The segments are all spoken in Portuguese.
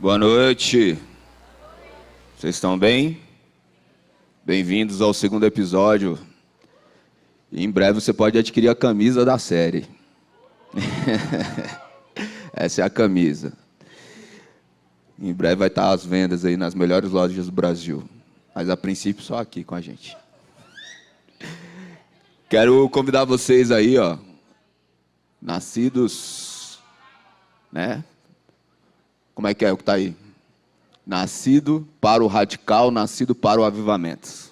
Boa noite. Vocês estão bem? Bem-vindos ao segundo episódio. E em breve você pode adquirir a camisa da série. Essa é a camisa. Em breve vai estar às vendas aí nas melhores lojas do Brasil. Mas a princípio só aqui com a gente. Quero convidar vocês aí, ó. Nascidos, né? Como é que é o que está aí? Nascido para o radical, nascido para o avivamento.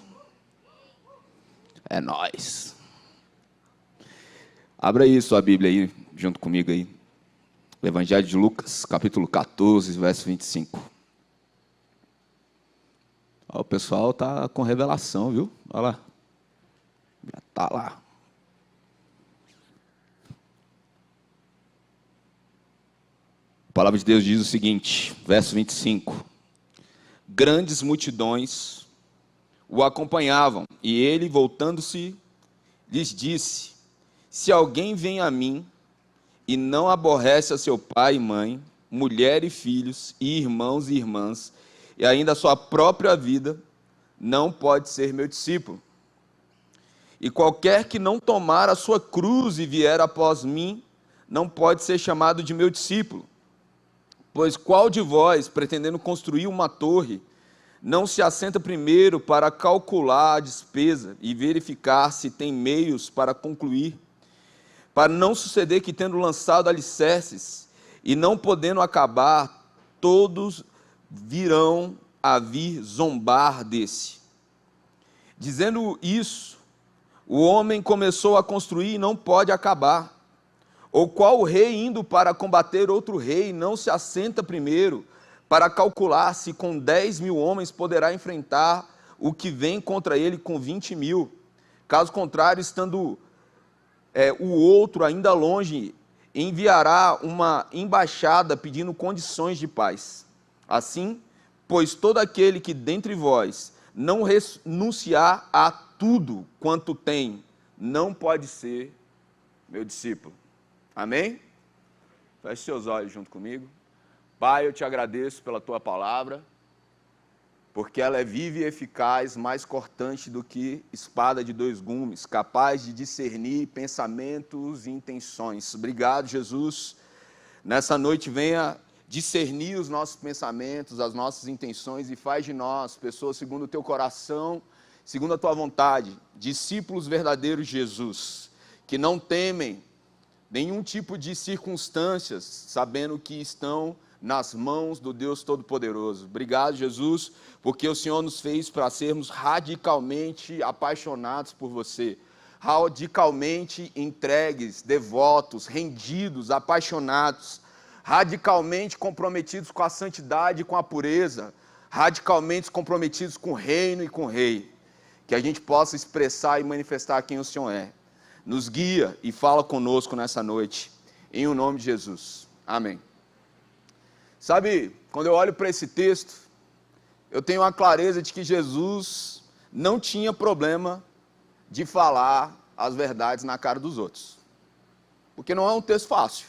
É nóis. Abra aí sua Bíblia aí, junto comigo aí. O Evangelho de Lucas, capítulo 14, verso 25. Ó, o pessoal tá com revelação, viu? Olha lá. Já tá lá. A palavra de Deus diz o seguinte, verso 25. Grandes multidões o acompanhavam, e ele, voltando-se, lhes disse: se alguém vem a mim e não aborrece a seu pai e mãe, mulher e filhos, e irmãos e irmãs, e ainda a sua própria vida, não pode ser meu discípulo. E qualquer que não tomar a sua cruz e vier após mim, não pode ser chamado de meu discípulo. Pois qual de vós, pretendendo construir uma torre, não se assenta primeiro para calcular a despesa e verificar se tem meios para concluir? Para não suceder que, tendo lançado alicerces e não podendo acabar, todos virão a vir zombar desse. Dizendo isso, o homem começou a construir e não pode acabar. Ou qual rei, indo para combater outro rei, não se assenta primeiro para calcular se com 10.000 homens poderá enfrentar o que vem contra ele com 20.000? Caso contrário, estando o outro ainda longe, enviará uma embaixada pedindo condições de paz. Assim, pois todo aquele que dentre vós não renunciar a tudo quanto tem, não pode ser meu discípulo. Amém? Feche seus olhos junto comigo. Pai, eu te agradeço pela tua palavra, porque ela é viva e eficaz, mais cortante do que espada de 2 gumes, capaz de discernir pensamentos e intenções. Obrigado, Jesus. Nessa noite venha discernir os nossos pensamentos, as nossas intenções, e faz de nós pessoas segundo o teu coração, segundo a tua vontade, discípulos verdadeiros de Jesus, que não temem nenhum tipo de circunstâncias, sabendo que estão nas mãos do Deus Todo-Poderoso. Obrigado, Jesus, porque o Senhor nos fez para sermos radicalmente apaixonados por você, radicalmente entregues, devotos, rendidos, apaixonados, radicalmente comprometidos com a santidade e com a pureza, radicalmente comprometidos com o reino e com o rei, que a gente possa expressar e manifestar quem o Senhor é. Nos guia e fala conosco nessa noite, em o nome de Jesus. Amém. Sabe, quando eu olho para esse texto, eu tenho a clareza de que Jesus não tinha problema de falar as verdades na cara dos outros. Porque não é um texto fácil.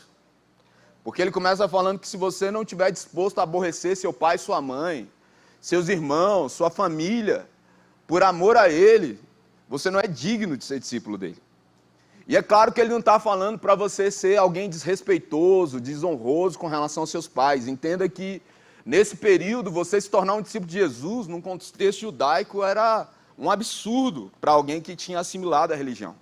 Porque ele começa falando que se você não estiver disposto a aborrecer seu pai e sua mãe, seus irmãos, sua família, por amor a ele, você não é digno de ser discípulo dele. E é claro que ele não está falando para você ser alguém desrespeitoso, desonroso com relação aos seus pais. Entenda que, nesse período, você se tornar um discípulo de Jesus, num contexto judaico, era um absurdo para alguém que tinha assimilado a religião.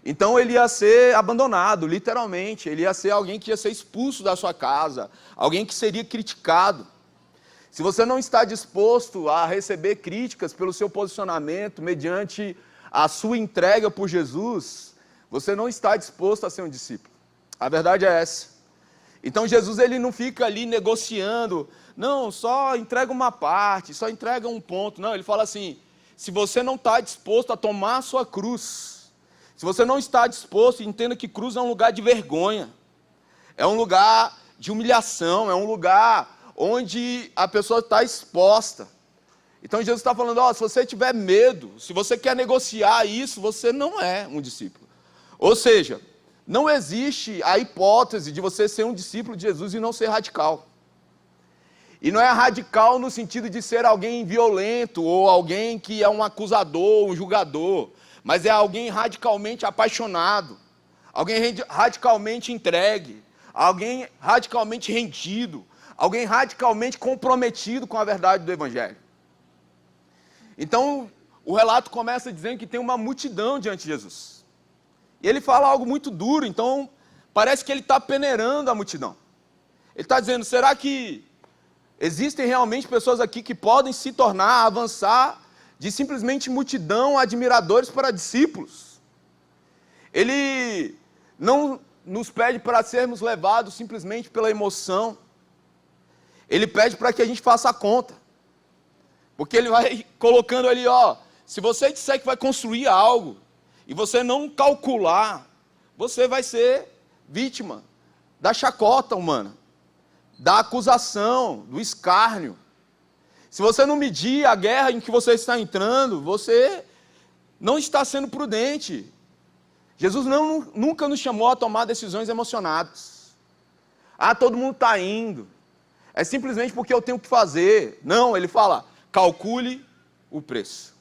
Então ele ia ser abandonado, literalmente. Ele ia ser alguém que ia ser expulso da sua casa, alguém que seria criticado. Se você não está disposto a receber críticas pelo seu posicionamento, mediante a sua entrega por Jesus, você não está disposto a ser um discípulo. A verdade é essa. Então Jesus ele não fica ali negociando, não, só entrega uma parte, só entrega um ponto. Não, ele fala assim, se você não está disposto a tomar a sua cruz, se você não está disposto, entenda que cruz é um lugar de vergonha, é um lugar de humilhação, é um lugar onde a pessoa está exposta. Então Jesus está falando, se você tiver medo, se você quer negociar isso, você não é um discípulo. Ou seja, não existe a hipótese de você ser um discípulo de Jesus e não ser radical. E não é radical no sentido de ser alguém violento ou alguém que é um acusador, um julgador, mas é alguém radicalmente apaixonado, alguém radicalmente entregue, alguém radicalmente rendido, alguém radicalmente comprometido com a verdade do Evangelho. Então, o relato começa dizendo que tem uma multidão diante de Jesus. E ele fala algo muito duro, então parece que ele está peneirando a multidão. Ele está dizendo, será que existem realmente pessoas aqui que podem se tornar, avançar de simplesmente multidão, admiradores para discípulos? Ele não nos pede para sermos levados simplesmente pela emoção. Ele pede para que a gente faça a conta. Porque ele vai colocando ali, ó, se você disser que vai construir algo e você não calcular, você vai ser vítima da chacota humana, da acusação, do escárnio. Se você não medir a guerra em que você está entrando, você não está sendo prudente. Jesus nunca nos chamou a tomar decisões emocionadas. Ah, todo mundo está indo. É simplesmente porque eu tenho que fazer. Não, ele fala, calcule o preço.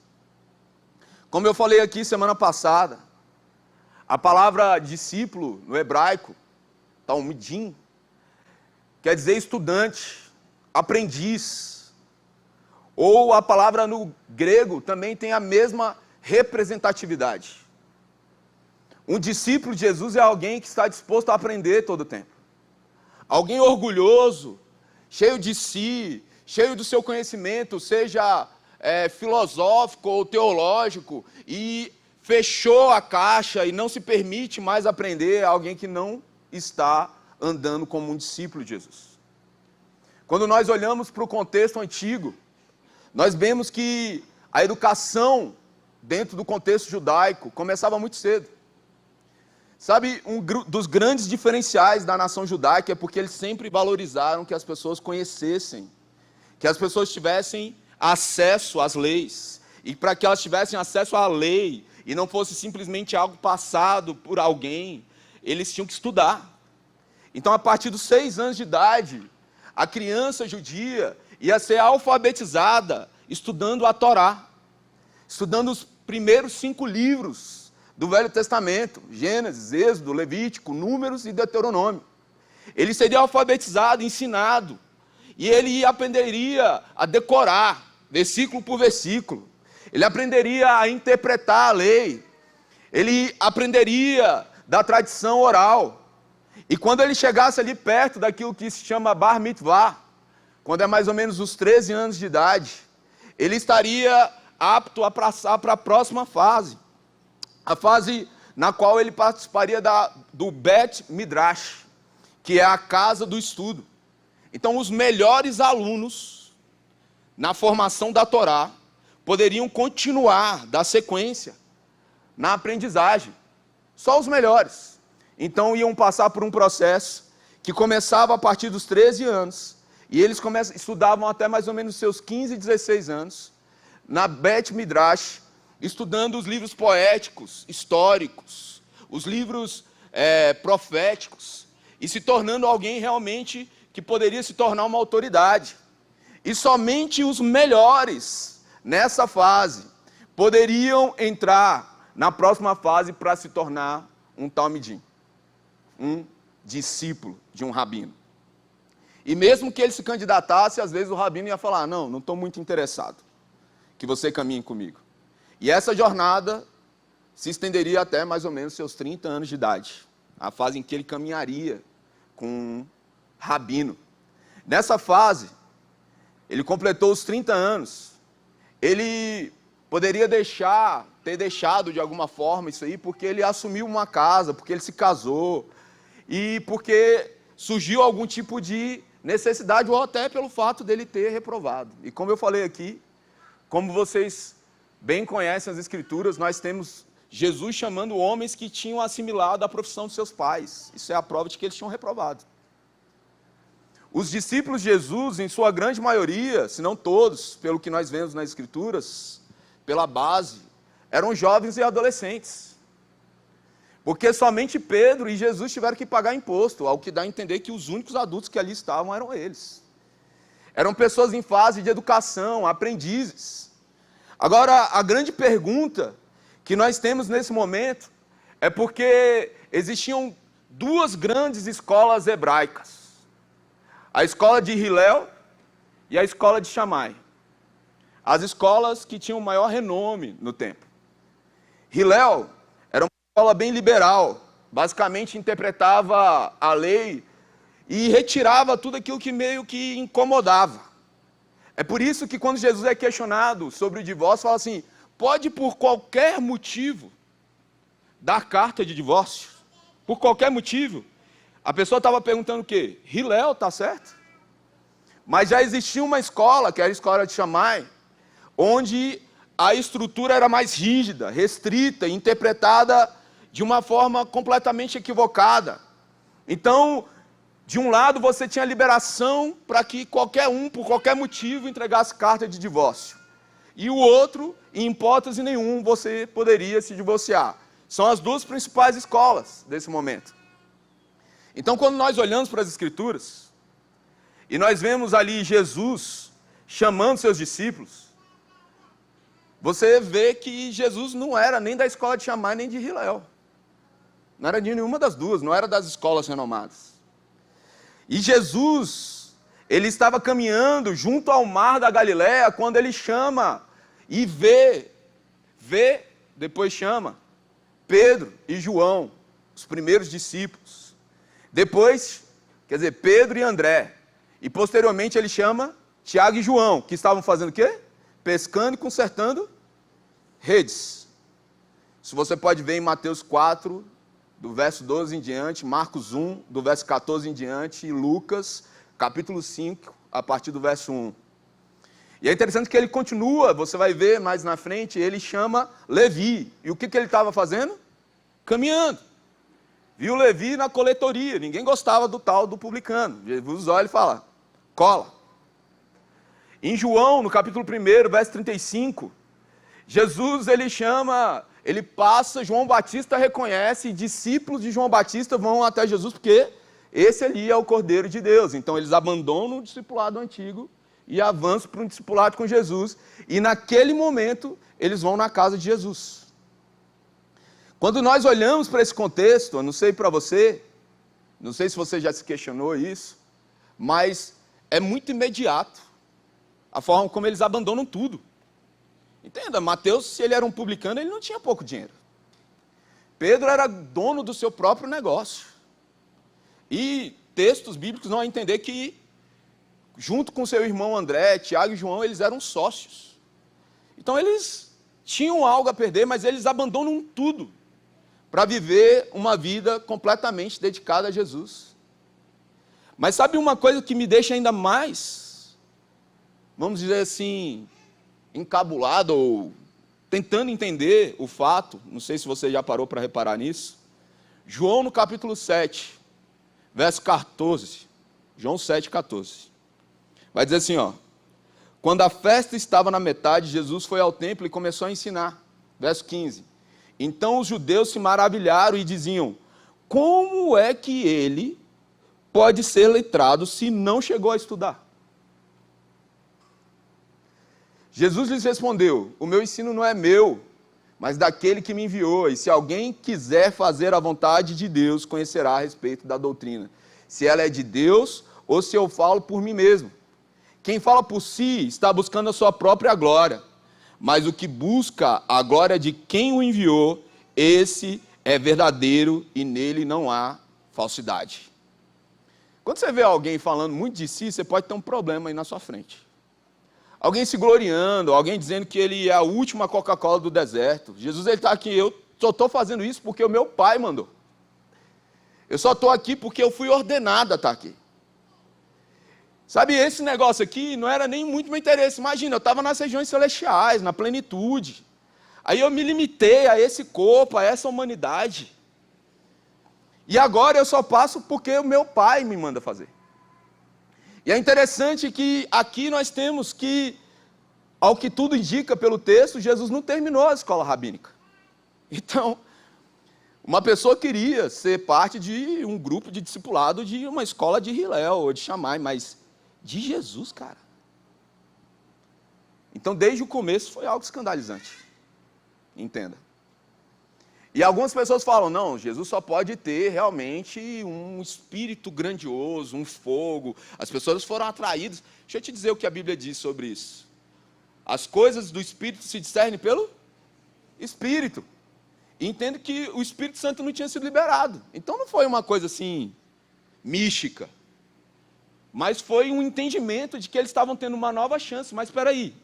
Como eu falei aqui semana passada, a palavra discípulo no hebraico, talmidim, quer dizer estudante, aprendiz. Ou a palavra no grego também tem a mesma representatividade. Um discípulo de Jesus é alguém que está disposto a aprender todo o tempo. Alguém orgulhoso, cheio de si, cheio do seu conhecimento, seja filosófico ou teológico, e fechou a caixa e não se permite mais aprender, alguém que não está andando como um discípulo de Jesus. Quando nós olhamos para o contexto antigo, nós vemos que a educação dentro do contexto judaico começava muito cedo. Sabe, um dos grandes diferenciais da nação judaica é porque eles sempre valorizaram que as pessoas conhecessem, que as pessoas tivessem acesso às leis, e para que elas tivessem acesso à lei, e não fosse simplesmente algo passado por alguém, eles tinham que estudar. Então, a partir dos 6 anos de idade, a criança judia ia ser alfabetizada estudando a Torá, estudando os primeiros 5 livros do Velho Testamento, Gênesis, Êxodo, Levítico, Números e Deuteronômio. Ele seria alfabetizado, ensinado, e ele aprenderia a decorar, versículo por versículo. Ele aprenderia a interpretar a lei. Ele aprenderia da tradição oral. E quando ele chegasse ali perto daquilo que se chama Bar Mitvá, quando é mais ou menos os 13 anos de idade, ele estaria apto a passar para a próxima fase. A fase na qual ele participaria do Bet Midrash, que é a casa do estudo. Então, os melhores alunos na formação da Torá poderiam continuar, dar sequência na aprendizagem. Só os melhores. Então, iam passar por um processo que começava a partir dos 13 anos, e eles estudavam até mais ou menos seus 15, 16 anos, na Bet Midrash, estudando os livros poéticos, históricos, os livros proféticos, e se tornando alguém realmente que poderia se tornar uma autoridade. E somente os melhores nessa fase poderiam entrar na próxima fase para se tornar um talmidim, um discípulo de um rabino. E mesmo que ele se candidatasse, às vezes o rabino ia falar, não estou muito interessado que você caminhe comigo. E essa jornada se estenderia até mais ou menos seus 30 anos de idade, a fase em que ele caminharia com um rabino. Nessa fase, ele completou os 30 anos. Ele poderia ter deixado de alguma forma isso aí, porque ele assumiu uma casa, porque ele se casou, e porque surgiu algum tipo de necessidade, ou até pelo fato dele ter reprovado. E como eu falei aqui, como vocês bem conhecem as Escrituras, nós temos Jesus chamando homens que tinham assimilado a profissão de seus pais. Isso é a prova de que eles tinham reprovado. Os discípulos de Jesus, em sua grande maioria, se não todos, pelo que nós vemos nas Escrituras, pela base, eram jovens e adolescentes. Porque somente Pedro e Jesus tiveram que pagar imposto, ao que dá a entender que os únicos adultos que ali estavam eram eles. Eram pessoas em fase de educação, aprendizes. Agora, a grande pergunta que nós temos nesse momento é porque existiam duas grandes escolas hebraicas. A escola de Hillel e a escola de Shammai. As escolas que tinham maior renome no tempo. Hillel era uma escola bem liberal, basicamente interpretava a lei e retirava tudo aquilo que meio que incomodava. É por isso que quando Jesus é questionado sobre o divórcio, fala assim, pode por qualquer motivo dar carta de divórcio? Por qualquer motivo? A pessoa estava perguntando o quê? Hillel, tá certo? Mas já existia uma escola, que era a escola de Shammai, onde a estrutura era mais rígida, restrita, interpretada de uma forma completamente equivocada. Então, de um lado você tinha liberação para que qualquer um, por qualquer motivo, entregasse carta de divórcio. E o outro, em hipótese nenhuma, você poderia se divorciar. São as duas principais escolas desse momento. Então, quando nós olhamos para as Escrituras, e nós vemos ali Jesus chamando seus discípulos, você vê que Jesus não era nem da escola de Shammai, nem de Hillel. Não era de nenhuma das duas, não era das escolas renomadas. E Jesus, ele estava caminhando junto ao mar da Galileia, quando ele chama e vê, depois chama, Pedro e João, os primeiros discípulos. Depois, quer dizer, Pedro e André. E posteriormente ele chama Tiago e João, que estavam fazendo o quê? Pescando e consertando redes. Isso você pode ver em Mateus 4, do verso 12 em diante, Marcos 1, do verso 14 em diante, e Lucas, capítulo 5, a partir do verso 1. E é interessante que ele continua, você vai ver mais na frente, ele chama Levi. E o que ele estava fazendo? Caminhando. Viu Levi na coletoria, ninguém gostava do tal do publicano. Jesus olha e fala, cola. Em João, no capítulo 1, verso 35, Jesus ele passa, João Batista reconhece, e discípulos de João Batista vão até Jesus, porque esse ali é o Cordeiro de Deus. Então eles abandonam o discipulado antigo e avançam para um discipulado com Jesus, e naquele momento eles vão na casa de Jesus. Quando nós olhamos para esse contexto, eu não sei para você, não sei se você já se questionou isso, mas é muito imediato a forma como eles abandonam tudo. Entenda, Mateus, se ele era um publicano, ele não tinha pouco dinheiro. Pedro era dono do seu próprio negócio. E textos bíblicos vão entender que, junto com seu irmão André, Tiago e João, eles eram sócios. Então eles tinham algo a perder, mas eles abandonam tudo para viver uma vida completamente dedicada a Jesus. Mas sabe uma coisa que me deixa ainda mais, vamos dizer assim, encabulado ou tentando entender o fato, não sei se você já parou para reparar nisso, João no capítulo 7, verso 14, João 7, 14, vai dizer assim, ó, quando a festa estava na metade, Jesus foi ao templo e começou a ensinar, verso 15, então os judeus se maravilharam e diziam, como é que ele pode ser letrado se não chegou a estudar? Jesus lhes respondeu, o meu ensino não é meu, mas daquele que me enviou, e se alguém quiser fazer a vontade de Deus, conhecerá a respeito da doutrina, se ela é de Deus ou se eu falo por mim mesmo. Quem fala por si está buscando a sua própria glória, mas o que busca a glória de quem o enviou, esse é verdadeiro e nele não há falsidade. Quando você vê alguém falando muito de si, você pode ter um problema aí na sua frente. Alguém se gloriando, alguém dizendo que ele é a última Coca-Cola do deserto. Jesus está aqui, eu só estou fazendo isso porque o meu pai mandou. Eu só estou aqui porque eu fui ordenado a estar aqui. Sabe, esse negócio aqui não era nem muito meu interesse. Imagina, eu estava nas regiões celestiais, na plenitude. Aí eu me limitei a esse corpo, a essa humanidade. E agora eu só passo porque o meu pai me manda fazer. E é interessante que aqui nós temos que, ao que tudo indica pelo texto, Jesus não terminou a escola rabínica. Então, uma pessoa queria ser parte de um grupo de discipulado de uma escola de Hillel ou de Shammai, mas de Jesus, cara. Então, desde o começo, foi algo escandalizante. Entenda. E algumas pessoas falam, não, Jesus só pode ter realmente um espírito grandioso, um fogo. As pessoas foram atraídas. Deixa eu te dizer o que a Bíblia diz sobre isso. As coisas do Espírito se discernem pelo Espírito. E entendo que o Espírito Santo não tinha sido liberado. Então não foi uma coisa assim, mística. Mas foi um entendimento de que eles estavam tendo uma nova chance. Mas espera aí,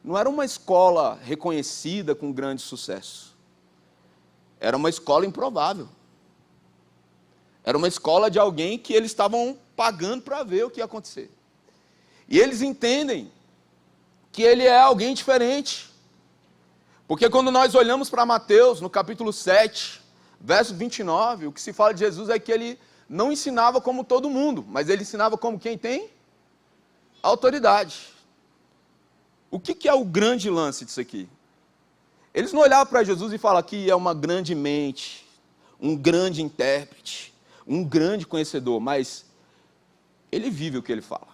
não era uma escola reconhecida com grande sucesso. Era uma escola improvável. Era uma escola de alguém que eles estavam pagando para ver o que ia acontecer. E eles entendem que ele é alguém diferente. Porque quando nós olhamos para Mateus, no capítulo 7, verso 29, o que se fala de Jesus é que ele não ensinava como todo mundo, mas ele ensinava como quem tem autoridade. O que é o grande lance disso aqui? Eles não olhavam para Jesus e falavam que é uma grande mente, um grande intérprete, um grande conhecedor, mas ele vive o que ele fala.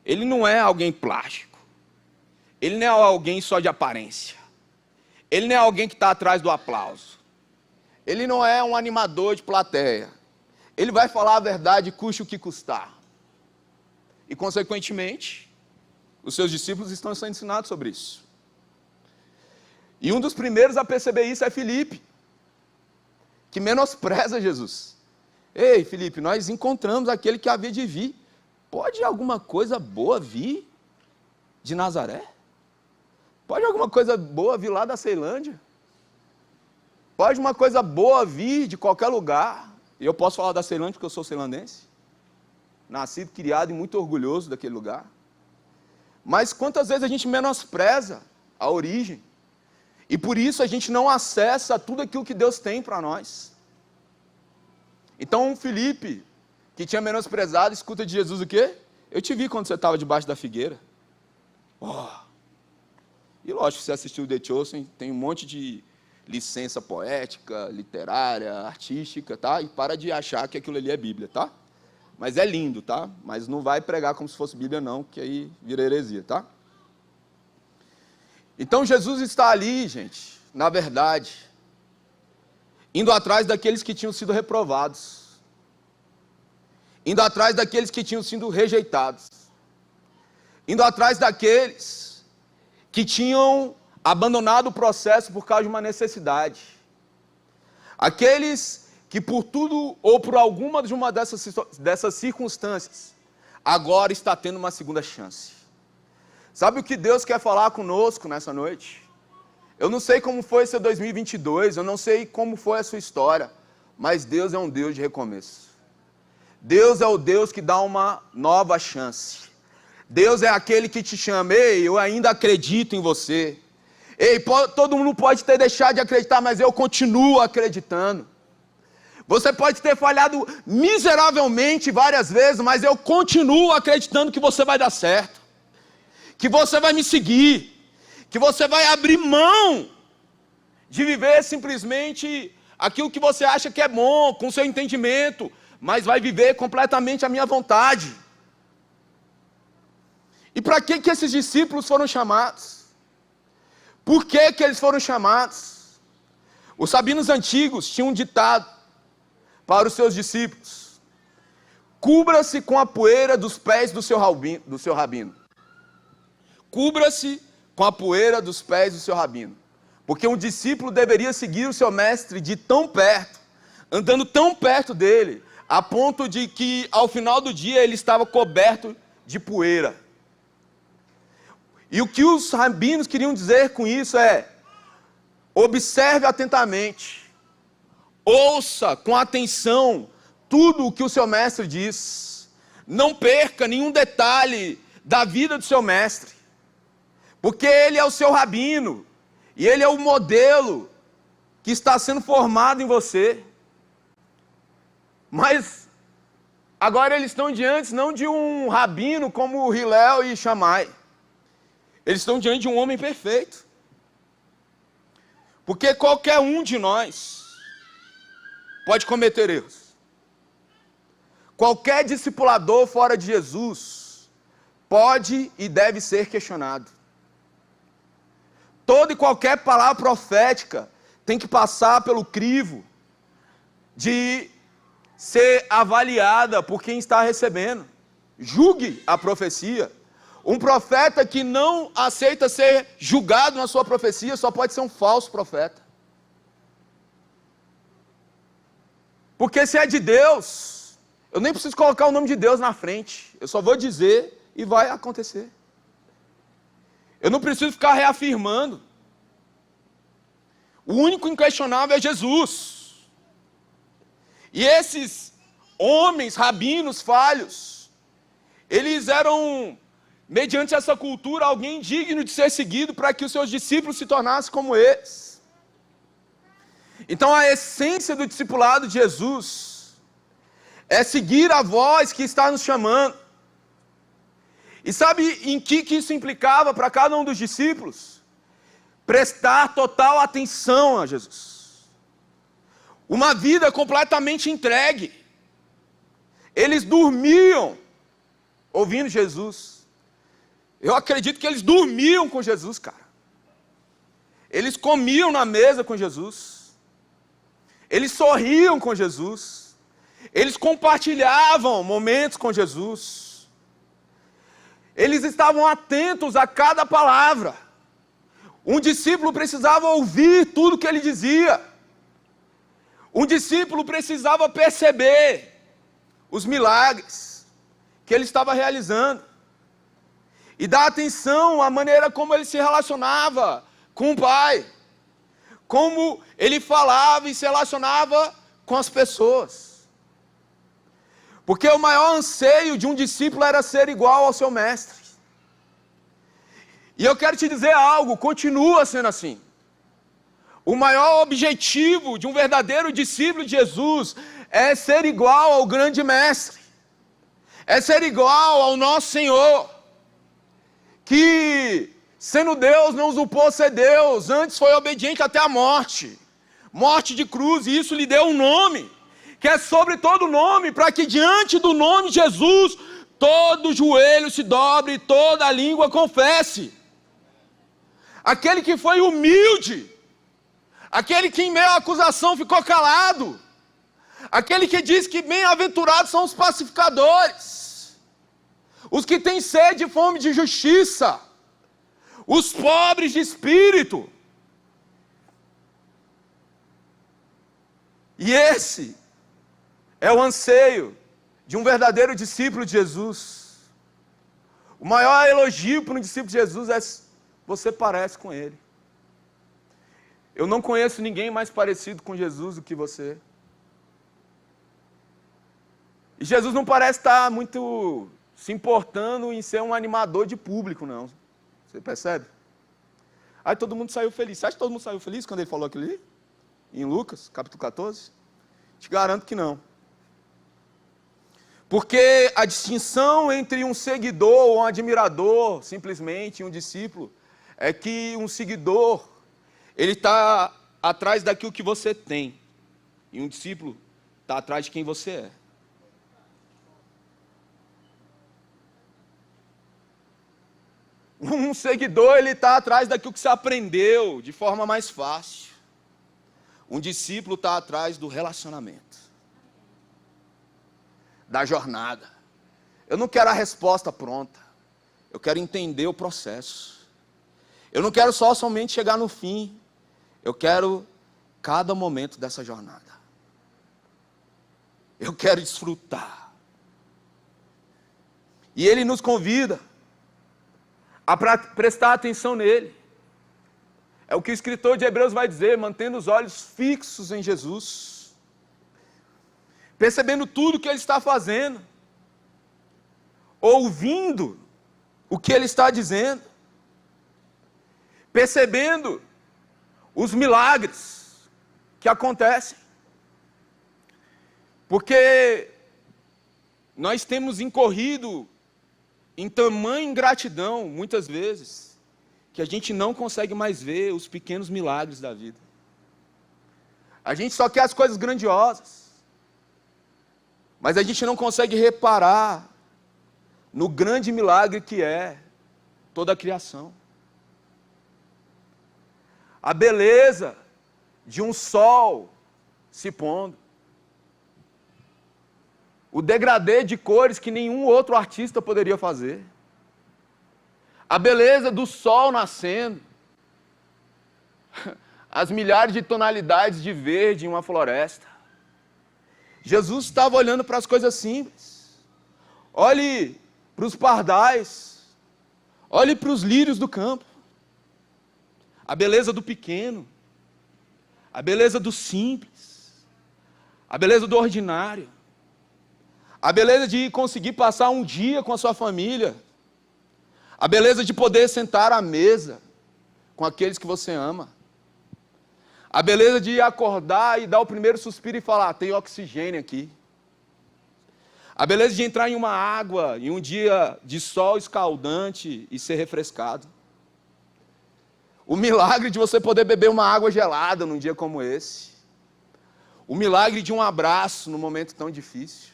Ele não é alguém plástico. Ele não é alguém só de aparência. Ele não é alguém que está atrás do aplauso. Ele não é um animador de plateia. Ele vai falar a verdade, custe o que custar. E, consequentemente, os seus discípulos estão sendo ensinados sobre isso. E um dos primeiros a perceber isso é Filipe, que menospreza Jesus. Ei, Filipe, nós encontramos aquele que havia de vir. Pode alguma coisa boa vir de Nazaré? Pode alguma coisa boa vir lá da Ceilândia? Pode uma coisa boa vir de qualquer lugar? E eu posso falar da Ceilândia porque eu sou ceilandense. Nascido, criado e muito orgulhoso daquele lugar. Mas quantas vezes a gente menospreza a origem? E por isso a gente não acessa tudo aquilo que Deus tem para nós. Então Filipe, que tinha menosprezado, escuta de Jesus o quê? Eu te vi quando você estava debaixo da figueira. Oh. E lógico, você assistiu The Chosen, tem um monte de licença poética, literária, artística, tá? E para de achar que aquilo ali é Bíblia, tá? Mas é lindo, tá? Mas não vai pregar como se fosse Bíblia não, que aí vira heresia, tá? Então Jesus está ali, gente, na verdade, indo atrás daqueles que tinham sido reprovados, indo atrás daqueles que tinham sido rejeitados, indo atrás daqueles que tinham abandonado o processo por causa de uma necessidade, aqueles que por tudo ou por alguma de uma dessas circunstâncias, agora está tendo uma segunda chance. Sabe o que Deus quer falar conosco nessa noite? Eu não sei como foi seu 2022, eu não sei como foi a sua história, mas Deus é um Deus de recomeço. Deus é o Deus que dá uma nova chance. Deus é aquele que te chama, ei, eu ainda acredito em você. Ei, todo mundo pode ter deixado de acreditar, mas eu continuo acreditando. Você pode ter falhado miseravelmente várias vezes, mas eu continuo acreditando que você vai dar certo. Que você vai me seguir, que você vai abrir mão de viver simplesmente aquilo que você acha que é bom, com seu entendimento, mas vai viver completamente a minha vontade. E para que esses discípulos foram chamados? Por que eles foram chamados? Os sabinos antigos tinham um ditado para os seus discípulos: cubra-se com a poeira dos pés do seu rabino. Cubra-se com a poeira dos pés do seu rabino. Porque um discípulo deveria seguir o seu mestre de tão perto, andando tão perto dele, a ponto de que ao final do dia ele estava coberto de poeira. E o que os rabinos queriam dizer com isso é: observe atentamente, ouça com atenção tudo o que o seu mestre diz, não perca nenhum detalhe da vida do seu mestre. Porque ele é o seu rabino, e ele é o modelo que está sendo formado em você. Mas agora eles estão diante não de um rabino como Hillel e Shammai. Eles estão diante de um homem perfeito. Porque qualquer um de nós pode cometer erros. Qualquer discipulador fora de Jesus pode e deve ser questionado. Toda e qualquer palavra profética tem que passar pelo crivo de ser avaliada por quem está recebendo. Julgue a profecia. Um profeta que não aceita ser julgado na sua profecia só pode ser um falso profeta. Porque se é de Deus, eu nem preciso colocar o nome de Deus na frente. Eu só vou dizer e vai acontecer. Eu não preciso ficar reafirmando. O único inquestionável é Jesus. E esses homens, rabinos falhos, eles eram, mediante essa cultura, alguém digno de ser seguido para que os seus discípulos se tornassem como eles. Então a essência do discipulado de Jesus é seguir a voz que está nos chamando. E sabe em que isso implicava para cada um dos discípulos? Prestar total atenção a Jesus. Uma vida completamente entregue. Eles dormiam ouvindo Jesus. Eu acredito que eles dormiam com Jesus, cara. Eles comiam na mesa com Jesus. Eles sorriam com Jesus. Eles compartilhavam momentos com Jesus. Eles estavam atentos a cada palavra. Um discípulo precisava ouvir tudo que ele dizia. Um discípulo precisava perceber os milagres que ele estava realizando. E dar atenção à maneira como ele se relacionava com o Pai. Como ele falava e se relacionava com as pessoas. Porque o maior anseio de um discípulo era ser igual ao seu mestre. E eu quero te dizer algo, continua sendo assim. O maior objetivo de um verdadeiro discípulo de Jesus é ser igual ao grande mestre. É ser igual ao nosso Senhor. Que, sendo Deus, não usurpou ser Deus, antes foi obediente até a morte. Morte de cruz, e isso lhe deu um nome. Que é sobre todo nome, para que diante do nome de Jesus, todo joelho se dobre e toda a língua confesse. Aquele que foi humilde, aquele que em meio à acusação ficou calado, aquele que diz que bem-aventurados são os pacificadores, os que têm sede e fome de justiça, os pobres de espírito. E esse é o anseio de um verdadeiro discípulo de Jesus. O maior elogio para um discípulo de Jesus é: você parece com ele. Eu não conheço ninguém mais parecido com Jesus do que você. E Jesus não parece estar muito se importando em ser um animador de público, não. Você percebe? Aí todo mundo saiu feliz. Você acha que todo mundo saiu feliz quando ele falou aquilo ali? Em Lucas, capítulo 14? Te garanto que não. Porque a distinção entre um seguidor ou um admirador, simplesmente, e um discípulo, é que um seguidor, ele está atrás daquilo que você tem. E um discípulo está atrás de quem você é. Um seguidor, ele está atrás daquilo que você aprendeu de forma mais fácil. Um discípulo está atrás do relacionamento. Da jornada. Eu não quero a resposta pronta. Eu quero entender o processo. Eu não quero somente chegar no fim. Eu quero cada momento dessa jornada. Eu quero desfrutar. E ele nos convida a prestar atenção nele. É o que o escritor de Hebreus vai dizer, mantendo os olhos fixos em Jesus. Percebendo tudo que ele está fazendo, ouvindo o que ele está dizendo, percebendo os milagres que acontecem, porque nós temos incorrido em tamanha ingratidão, muitas vezes, que a gente não consegue mais ver os pequenos milagres da vida. A gente só quer as coisas grandiosas. Mas a gente não consegue reparar no grande milagre que é toda a criação. A beleza de um sol se pondo. O degradê de cores que nenhum outro artista poderia fazer. A beleza do sol nascendo. As milhares de tonalidades de verde em uma floresta. Jesus estava olhando para as coisas simples. Olhe para os pardais. Olhe para os lírios do campo. A beleza do pequeno. A beleza do simples. A beleza do ordinário. A beleza de conseguir passar um dia com a sua família. A beleza de poder sentar à mesa com aqueles que você ama. A beleza de acordar e dar o primeiro suspiro e falar, tem oxigênio aqui. A beleza de entrar em uma água, em um dia de sol escaldante e ser refrescado. O milagre de você poder beber uma água gelada num dia como esse. O milagre de um abraço num momento tão difícil.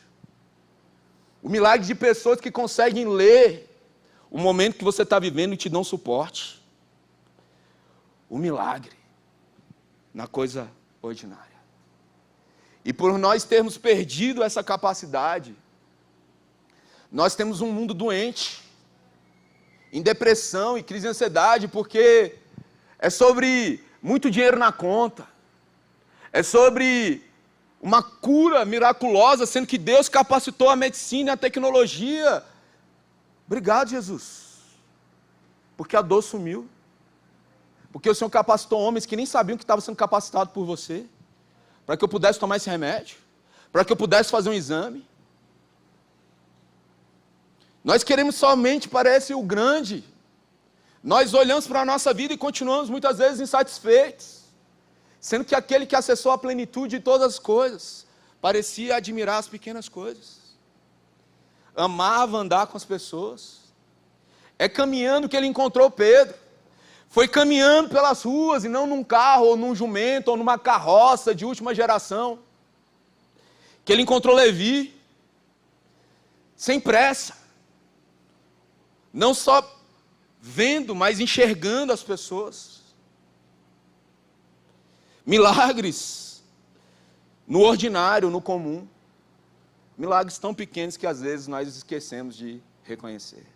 O milagre de pessoas que conseguem ler o momento que você está vivendo e te dão suporte. O milagre na coisa ordinária. E por nós termos perdido essa capacidade, nós temos um mundo doente, em depressão e crise de ansiedade, porque é sobre muito dinheiro na conta, é sobre uma cura miraculosa, sendo que Deus capacitou a medicina e a tecnologia. Obrigado, Jesus, porque a dor sumiu. Porque o Senhor capacitou homens que nem sabiam que estavam sendo capacitados por você, para que eu pudesse tomar esse remédio, para que eu pudesse fazer um exame. Nós queremos somente, parece, o grande. Nós olhamos para a nossa vida e continuamos muitas vezes insatisfeitos, sendo que aquele que acessou a plenitude de todas as coisas, parecia admirar as pequenas coisas. Amava andar com as pessoas. É caminhando que ele encontrou Pedro. Foi caminhando pelas ruas e não num carro, ou num jumento, ou numa carroça de última geração, que ele encontrou Levi, sem pressa, não só vendo, mas enxergando as pessoas. Milagres no ordinário, no comum, milagres tão pequenos que às vezes nós esquecemos de reconhecer.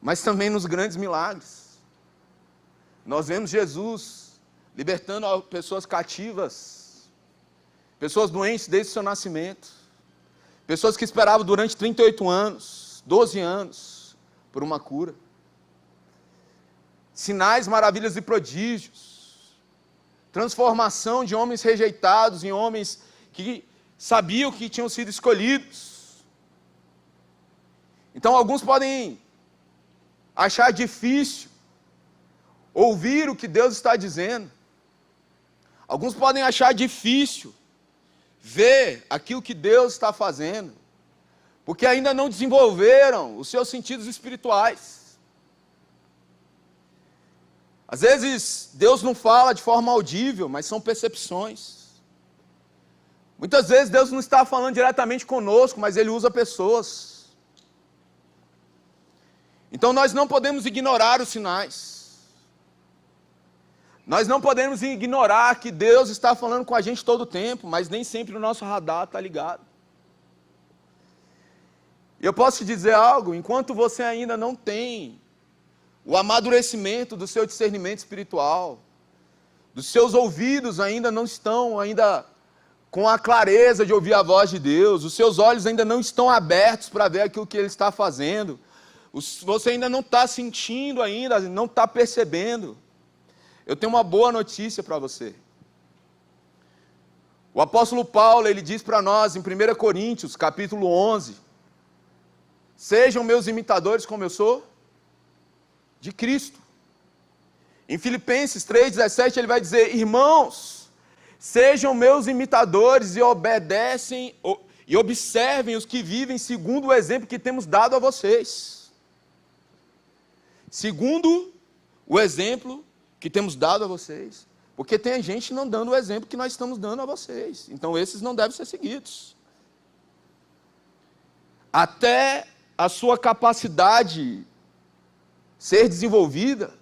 Mas também nos grandes milagres. Nós vemos Jesus libertando pessoas cativas, pessoas doentes desde o seu nascimento, pessoas que esperavam durante 38 anos, 12 anos, por uma cura. Sinais, maravilhas e prodígios, transformação de homens rejeitados em homens que sabiam que tinham sido escolhidos. Então alguns podem achar difícil ouvir o que Deus está dizendo. Alguns podem achar difícil ver aquilo que Deus está fazendo, porque ainda não desenvolveram os seus sentidos espirituais. Às vezes, Deus não fala de forma audível, mas são percepções. Muitas vezes, Deus não está falando diretamente conosco, mas Ele usa pessoas. Então nós não podemos ignorar os sinais. Nós não podemos ignorar que Deus está falando com a gente todo o tempo, mas nem sempre o nosso radar está ligado. E eu posso te dizer algo, enquanto você ainda não tem o amadurecimento do seu discernimento espiritual, dos seus ouvidos ainda não estão com a clareza de ouvir a voz de Deus, os seus olhos ainda não estão abertos para ver aquilo que Ele está fazendo, você ainda não está sentindo ainda, não está percebendo. Eu tenho uma boa notícia para você. O apóstolo Paulo, ele diz para nós em 1 Coríntios, capítulo 11, sejam meus imitadores como eu sou de Cristo. Em Filipenses 3,17 ele vai dizer, irmãos, sejam meus imitadores e observem os que vivem segundo o exemplo que temos dado a vocês. Segundo o exemplo que temos dado a vocês. Porque tem gente não dando o exemplo que nós estamos dando a vocês. Então esses não devem ser seguidos. até a sua capacidade ser desenvolvida,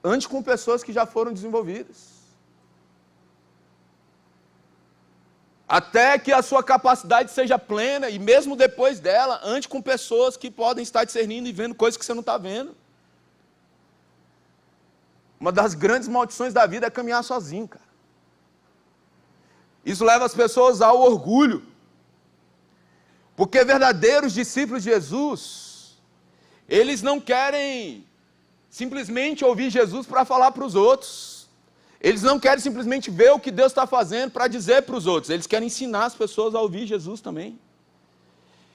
ande com pessoas que já foram desenvolvidas. Até que a sua capacidade seja plena, e mesmo depois dela, ande com pessoas que podem estar discernindo e vendo coisas que você não está vendo. Uma das grandes maldições da vida é caminhar sozinho, cara. Isso leva as pessoas ao orgulho. Porque verdadeiros discípulos de Jesus, eles não querem simplesmente ouvir Jesus para falar para os outros. Eles não querem simplesmente ver o que Deus está fazendo para dizer para os outros. Eles querem ensinar as pessoas a ouvir Jesus também.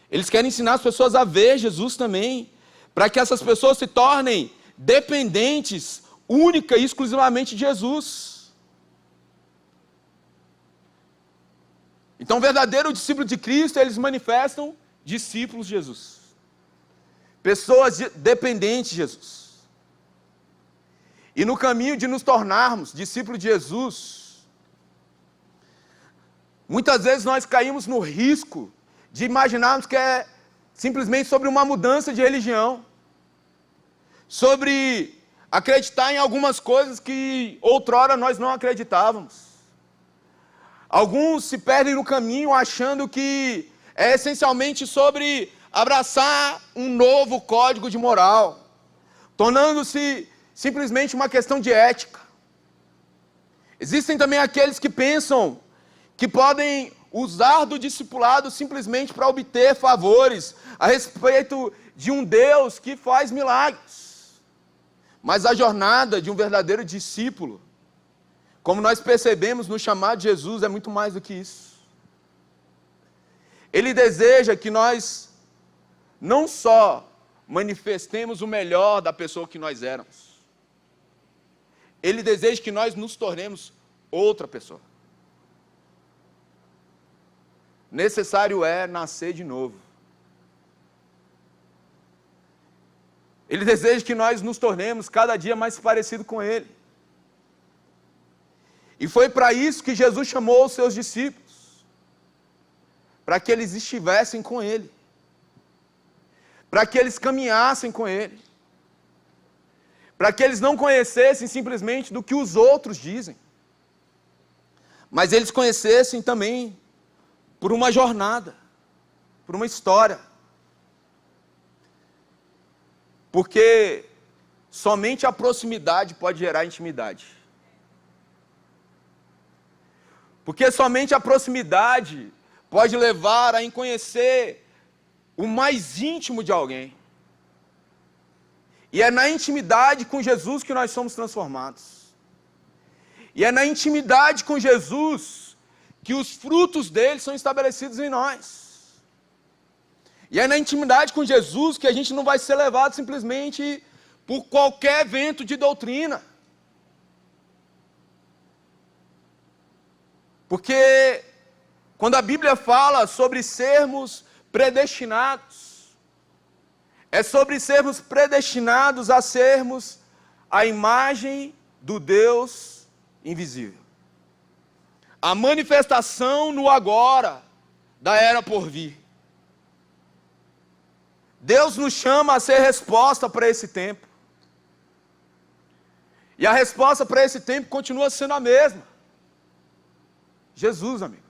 Eles querem ensinar as pessoas a ver Jesus também, para que essas pessoas se tornem dependentes, única e exclusivamente de Jesus. Então, o verdadeiro discípulo de Cristo, eles manifestam discípulos de Jesus. Pessoas dependentes de Jesus. E no caminho de nos tornarmos discípulos de Jesus, muitas vezes nós caímos no risco de imaginarmos que é simplesmente sobre uma mudança de religião, sobre acreditar em algumas coisas que outrora nós não acreditávamos. Alguns se perdem no caminho achando que é essencialmente sobre abraçar um novo código de moral, tornando-se simplesmente uma questão de ética. Existem também aqueles que pensam que podem usar do discipulado simplesmente para obter favores a respeito de um Deus que faz milagres. Mas a jornada de um verdadeiro discípulo, como nós percebemos no chamado de Jesus, é muito mais do que isso. Ele deseja que nós não só manifestemos o melhor da pessoa que nós éramos, Ele deseja que nós nos tornemos outra pessoa. Necessário é nascer de novo. Ele deseja que nós nos tornemos cada dia mais parecidos com Ele. E foi para isso que Jesus chamou os seus discípulos, para que eles estivessem com Ele, para que eles caminhassem com Ele, para que eles não conhecessem simplesmente do que os outros dizem, mas eles conhecessem também por uma jornada, por uma história. Porque somente a proximidade pode gerar intimidade. Porque somente a proximidade pode levar a conhecer o mais íntimo de alguém. E é na intimidade com Jesus que nós somos transformados. E é na intimidade com Jesus que os frutos dele são estabelecidos em nós. E é na intimidade com Jesus que a gente não vai ser levado simplesmente por qualquer vento de doutrina. Porque quando a Bíblia fala sobre sermos predestinados, é sobre sermos predestinados a sermos a imagem do Deus invisível. A manifestação no agora da era por vir. Deus nos chama a ser resposta para esse tempo. E a resposta para esse tempo continua sendo a mesma. Jesus, amigo.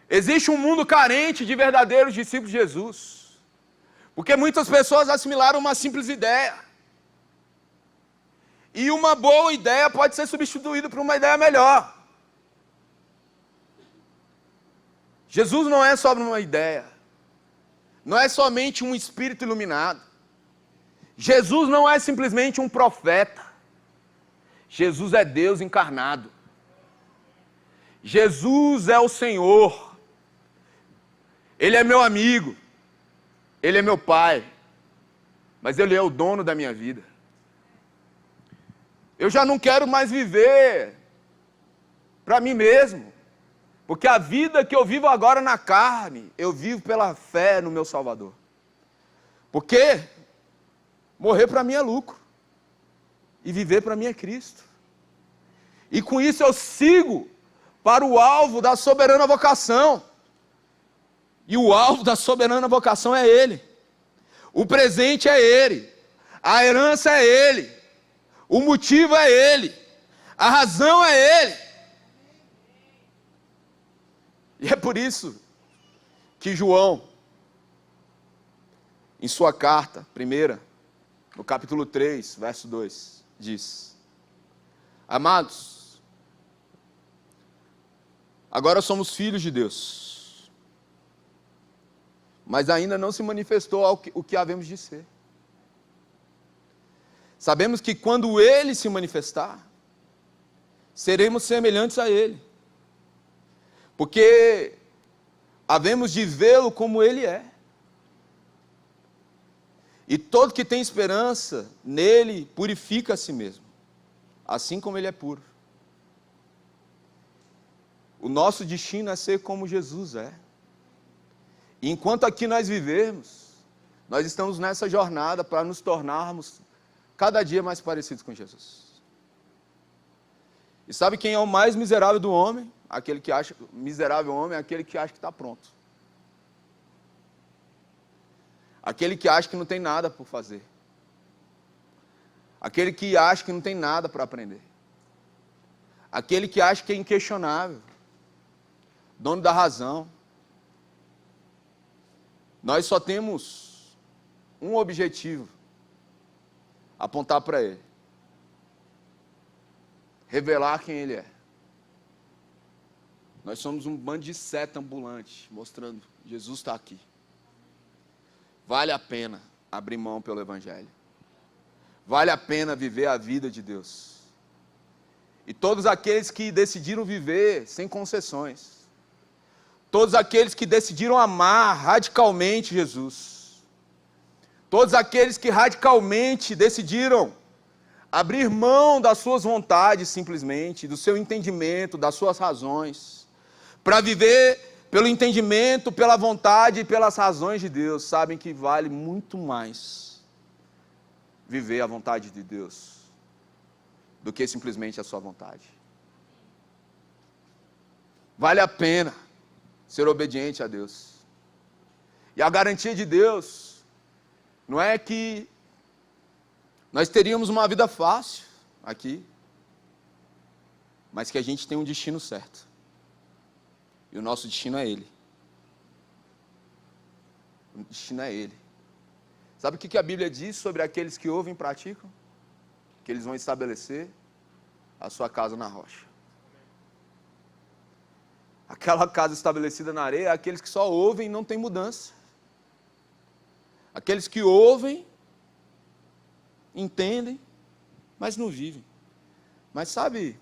Existe um mundo carente de verdadeiros discípulos de Jesus. Porque muitas pessoas assimilaram uma simples ideia. E uma boa ideia pode ser substituída por uma ideia melhor. Jesus não é só uma ideia. Não é somente um espírito iluminado. Jesus não é simplesmente um profeta. Jesus é Deus encarnado. Jesus é o Senhor. Ele é meu amigo. Ele é meu pai. Mas Ele é o dono da minha vida. Eu já não quero mais viver para mim mesmo. Porque a vida que eu vivo agora na carne, eu vivo pela fé no meu Salvador. Porque morrer para mim é lucro. E viver para mim é Cristo. E com isso eu sigo para o alvo da soberana vocação. E o alvo da soberana vocação é Ele. O presente é Ele. A herança é Ele. O motivo é Ele. A razão é Ele. E é por isso que João, em sua carta, primeira, no capítulo 3, verso 2, diz: amados, agora somos filhos de Deus, mas ainda não se manifestou o que havemos de ser. Sabemos que quando Ele se manifestar, seremos semelhantes a Ele, porque havemos de vê-lo como Ele é. E todo que tem esperança nele purifica a si mesmo, assim como ele é puro. O nosso destino é ser como Jesus é. E enquanto aqui nós vivermos, nós estamos nessa jornada para nos tornarmos cada dia mais parecidos com Jesus. E sabe quem é o mais miserável do homem? Miserável homem é aquele que acha que está pronto. Aquele que acha que não tem nada por fazer. Aquele que acha que não tem nada para aprender. Aquele que acha que é inquestionável. Dono da razão. Nós só temos um objetivo: apontar para Ele. Revelar quem Ele é. Nós somos um bando de seta ambulante, mostrando: Jesus está aqui. Vale a pena abrir mão pelo Evangelho. Vale a pena viver a vida de Deus. E todos aqueles que decidiram viver sem concessões. Todos aqueles que decidiram amar radicalmente Jesus. Todos aqueles que radicalmente decidiram abrir mão das suas vontades simplesmente, do seu entendimento, das suas razões, para viver pelo entendimento, pela vontade e pelas razões de Deus, sabem que vale muito mais viver a vontade de Deus do que simplesmente a sua vontade. Vale a pena ser obediente a Deus. E a garantia de Deus não é que nós teríamos uma vida fácil aqui, mas que a gente tem um destino certo. E o nosso destino é Ele. O destino é Ele. Sabe o que a Bíblia diz sobre aqueles que ouvem e praticam? Que eles vão estabelecer a sua casa na rocha. Aquela casa estabelecida na areia é aqueles que só ouvem e não tem mudança. Aqueles que ouvem, entendem, mas não vivem. Mas sabe,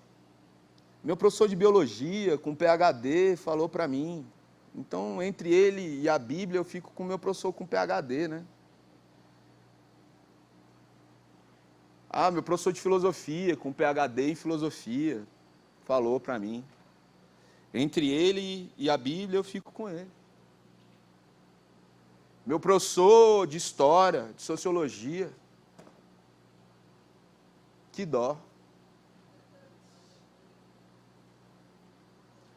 meu professor de biologia, com PhD, falou para mim. Então, entre ele e a Bíblia, eu fico com o meu professor com PhD, né? Ah, meu professor de filosofia, com PhD em filosofia, falou para mim. Entre ele e a Bíblia, eu fico com ele. Meu professor de história, de sociologia, que dó.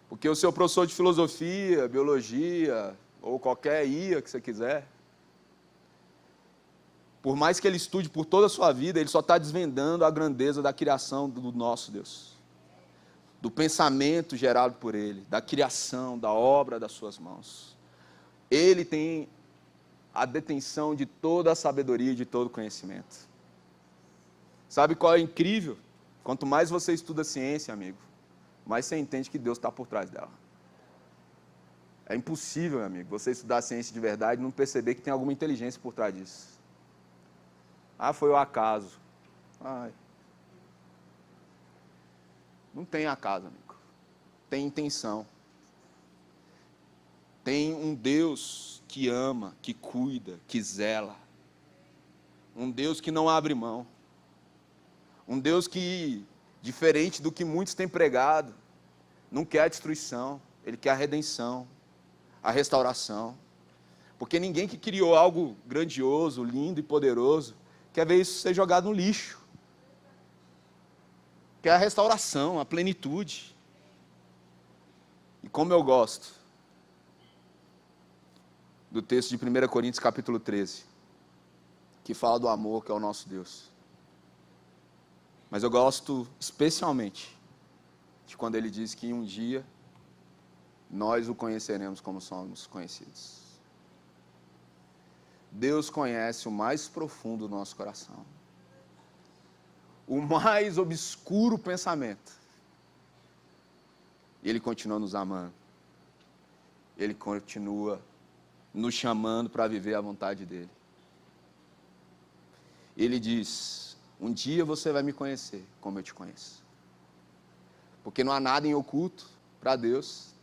Porque o seu professor de filosofia, biologia, ou qualquer IA que você quiser, por mais que ele estude por toda a sua vida, ele só está desvendando a grandeza da criação do nosso Deus. Do pensamento gerado por Ele, da criação, da obra das suas mãos. Ele tem a detenção de toda a sabedoria e de todo o conhecimento. Sabe qual é incrível? Quanto mais você estuda ciência, amigo, mais você entende que Deus está por trás dela. É impossível, meu amigo, você estudar ciência de verdade e não perceber que tem alguma inteligência por trás disso. Ah, foi o acaso. Ai. Não tem acaso, amigo. Tem intenção. Tem um Deus que ama, que cuida, que zela. Um Deus que não abre mão. Um Deus que, diferente do que muitos têm pregado, não quer a destruição, Ele quer a redenção, a restauração. Porque ninguém que criou algo grandioso, lindo e poderoso, quer ver isso ser jogado no lixo. Quer a restauração, a plenitude. E como eu gosto do texto de 1 Coríntios capítulo 13, que fala do amor que é o nosso Deus. Mas eu gosto especialmente de quando ele diz que um dia nós o conheceremos como somos conhecidos. Deus conhece o mais profundo do nosso coração, o mais obscuro pensamento. E Ele continua nos amando. Ele continua nos chamando para viver a vontade dEle. Ele diz: um dia você vai me conhecer como eu te conheço. Porque não há nada em oculto para Deus.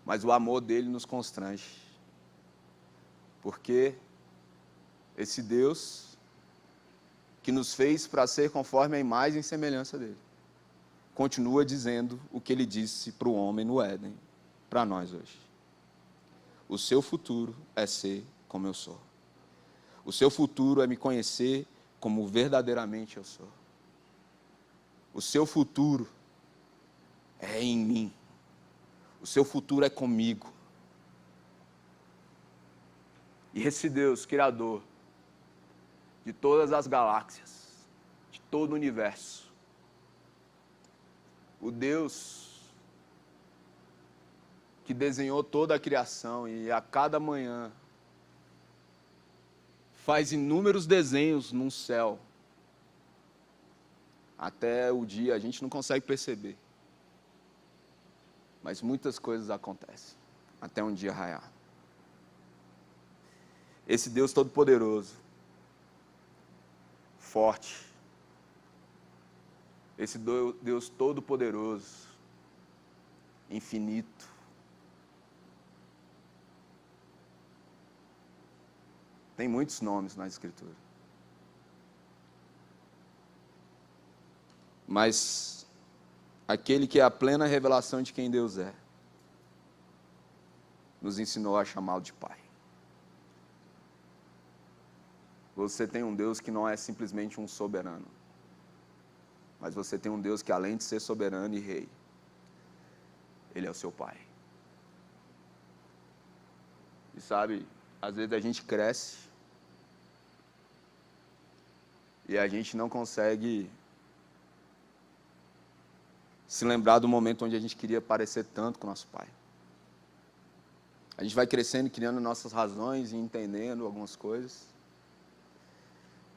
Mas o amor dele nos constrange. Porque esse Deus que nos fez para ser conforme a imagem e semelhança dele, continua dizendo o que ele disse para o homem no Éden, para nós hoje. O seu futuro é ser como eu sou. O seu futuro é me conhecer como verdadeiramente eu sou. O seu futuro é em mim. O seu futuro é comigo. E esse Deus, Criador de todas as galáxias, de todo o universo, o Deus que desenhou toda a criação e a cada manhã faz inúmeros desenhos num céu, até o dia a gente não consegue perceber. Mas muitas coisas acontecem, até um dia raiar. Esse Deus todo-poderoso, forte, esse Deus todo-poderoso, infinito, tem muitos nomes na Escritura. Mas aquele que é a plena revelação de quem Deus é, nos ensinou a chamá-lo de Pai. Você tem um Deus que não é simplesmente um soberano, mas você tem um Deus que, além de ser soberano e rei, Ele é o seu Pai. E sabe, às vezes a gente cresce e a gente não consegue se lembrar do momento onde a gente queria parecer tanto com o nosso Pai. A gente vai crescendo, criando nossas razões e entendendo algumas coisas.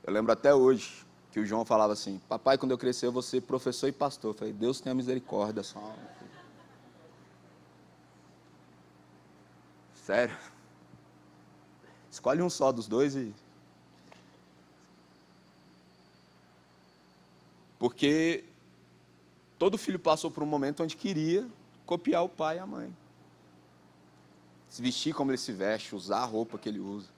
Eu lembro até hoje que o João falava assim: papai, quando eu crescer eu vou ser professor e pastor. Eu falei: Deus tenha misericórdia só. Sério? Escolhe um só dos dois e... Porque todo filho passou por um momento onde queria copiar o pai e a mãe. Se vestir como ele se veste, usar a roupa que ele usa.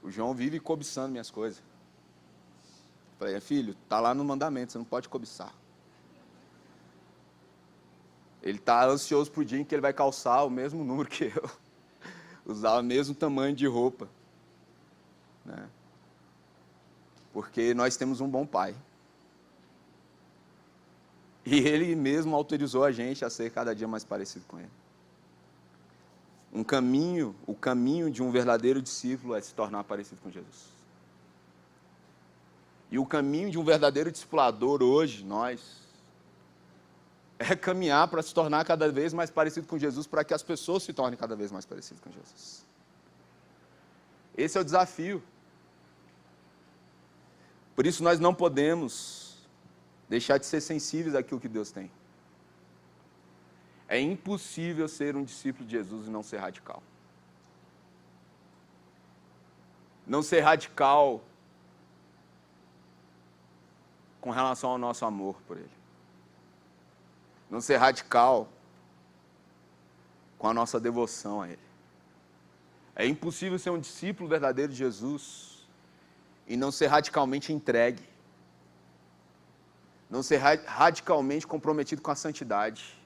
O João vive cobiçando minhas coisas. Eu falei: filho, está lá no mandamento, você não pode cobiçar. Ele está ansioso para o dia em que ele vai calçar o mesmo número que eu. Usar o mesmo tamanho de roupa. Né? Porque nós temos um bom pai. E Ele mesmo autorizou a gente a ser cada dia mais parecido com Ele. O caminho de um verdadeiro discípulo é se tornar parecido com Jesus. E o caminho de um verdadeiro discipulador hoje, nós, é caminhar para se tornar cada vez mais parecido com Jesus, para que as pessoas se tornem cada vez mais parecidas com Jesus. Esse é o desafio. Por isso nós não podemos deixar de ser sensíveis àquilo que Deus tem. É impossível ser um discípulo de Jesus e não ser radical. Não ser radical com relação ao nosso amor por Ele. Não ser radical com a nossa devoção a Ele. É impossível ser um discípulo verdadeiro de Jesus e não ser radicalmente entregue. Não ser radicalmente comprometido com a santidade.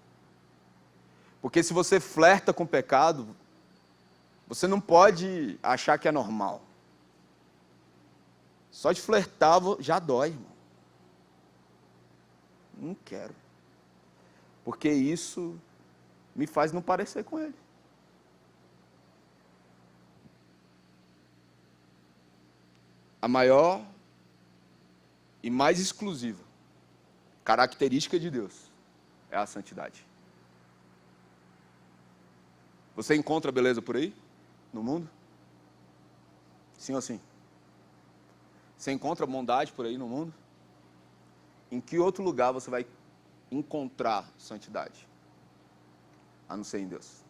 Porque se você flerta com o pecado, você não pode achar que é normal. Só de flertar já dói, irmão. Não quero. Porque isso me faz não parecer com Ele. A maior e mais exclusiva característica de Deus é a santidade. Você encontra beleza por aí, no mundo? Sim ou sim? Você encontra bondade por aí no mundo? Em que outro lugar você vai encontrar santidade? A não ser em Deus.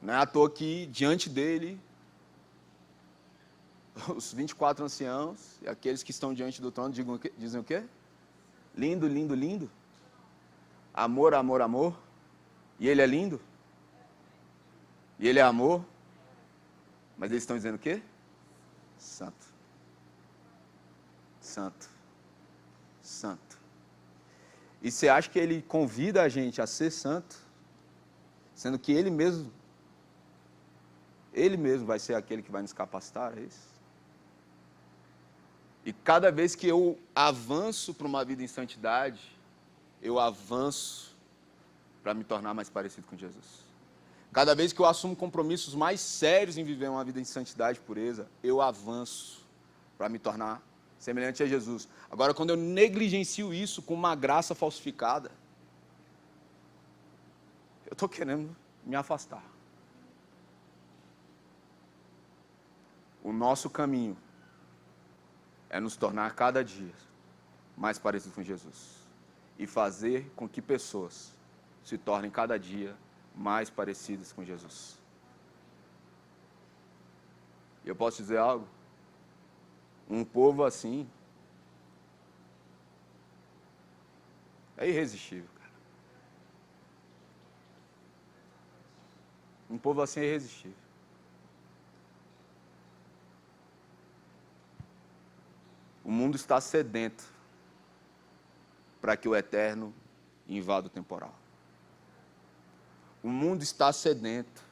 Não é à toa que diante dele, os 24 anciãos e aqueles que estão diante do trono dizem o quê? Lindo, lindo, lindo. Amor, amor, amor. E ele é lindo? E ele é amor? Mas eles estão dizendo o quê? Santo. Santo. Santo. E você acha que ele convida a gente a ser santo, sendo que ele mesmo vai ser aquele que vai nos capacitar, é isso? E cada vez que eu avanço para uma vida em santidade, eu avanço para me tornar mais parecido com Jesus. Cada vez que eu assumo compromissos mais sérios em viver uma vida em santidade e pureza, eu avanço para me tornar semelhante a Jesus. Agora, quando eu negligencio isso com uma graça falsificada, eu estou querendo me afastar. O nosso caminho é nos tornar cada dia mais parecidos com Jesus e fazer com que pessoas se tornem cada dia mais parecidas com Jesus. E eu posso dizer algo? Um povo assim é irresistível, cara. Um povo assim é irresistível. O mundo está sedento para que o eterno invada o temporal. O mundo está sedento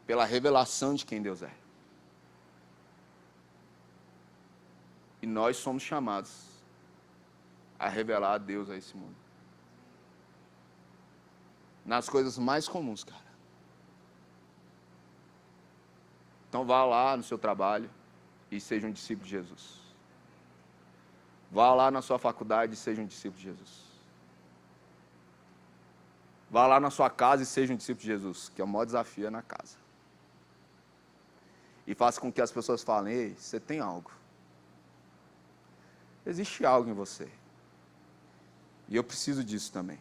pela revelação de quem Deus é. E nós somos chamados a revelar a Deus a esse mundo. Nas coisas mais comuns, cara. Então vá lá no seu trabalho e seja um discípulo de Jesus. Vá lá na sua faculdade e seja um discípulo de Jesus. Vá lá na sua casa e seja um discípulo de Jesus, que é o maior desafio é na casa. E faça com que as pessoas falem, ei, você tem algo. Existe algo em você. E eu preciso disso também.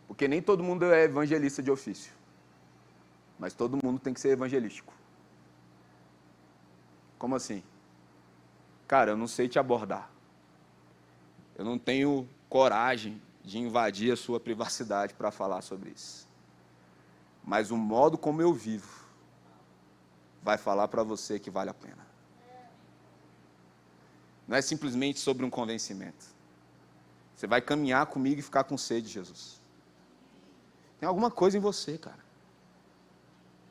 Porque nem todo mundo é evangelista de ofício. Mas todo mundo tem que ser evangelístico. Como assim? Cara, eu não sei te abordar. Eu não tenho coragem de invadir a sua privacidade para falar sobre isso. Mas o modo como eu vivo vai falar para você que vale a pena. Não é simplesmente sobre um convencimento. Você vai caminhar comigo e ficar com sede, Jesus. Tem alguma coisa em você, cara.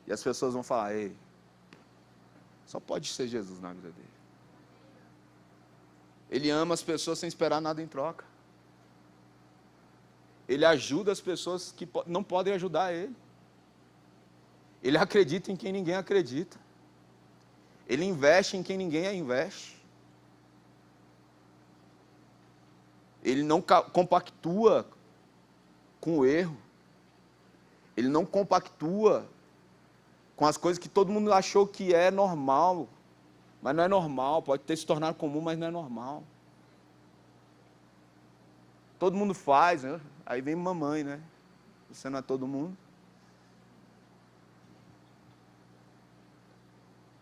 E as pessoas vão falar, ei, só pode ser Jesus na vida dele. Ele ama as pessoas sem esperar nada em troca. Ele ajuda as pessoas que não podem ajudar ele. Ele acredita em quem ninguém acredita. Ele investe em quem ninguém investe. Ele não compactua com o erro. Ele não compactua com as coisas que todo mundo achou que é normal. Mas não é normal, pode ter se tornado comum, mas não é normal. Todo mundo faz, né? Aí vem mamãe, né? Você não é todo mundo.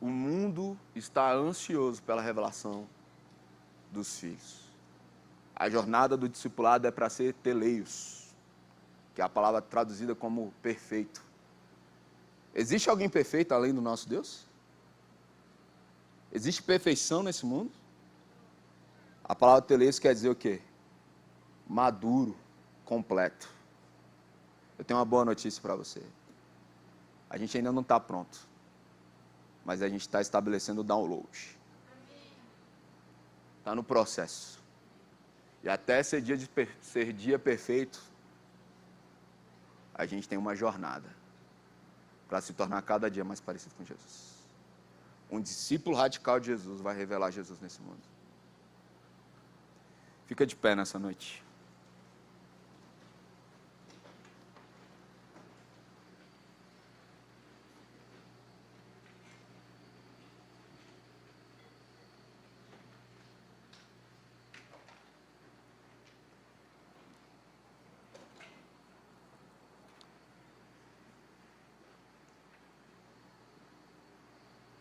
O mundo está ansioso pela revelação dos filhos. A jornada do discipulado é para ser teleios, que é a palavra traduzida como perfeito. Existe alguém perfeito além do nosso Deus? Existe perfeição nesse mundo? A palavra teleios quer dizer o quê? Maduro, completo. Eu tenho uma boa notícia para você. A gente ainda não está pronto, mas a gente está estabelecendo o download. Está no processo. E até ser dia perfeito, a gente tem uma jornada para se tornar cada dia mais parecido com Jesus. Um discípulo radical de Jesus vai revelar Jesus nesse mundo. Fica de pé nessa noite.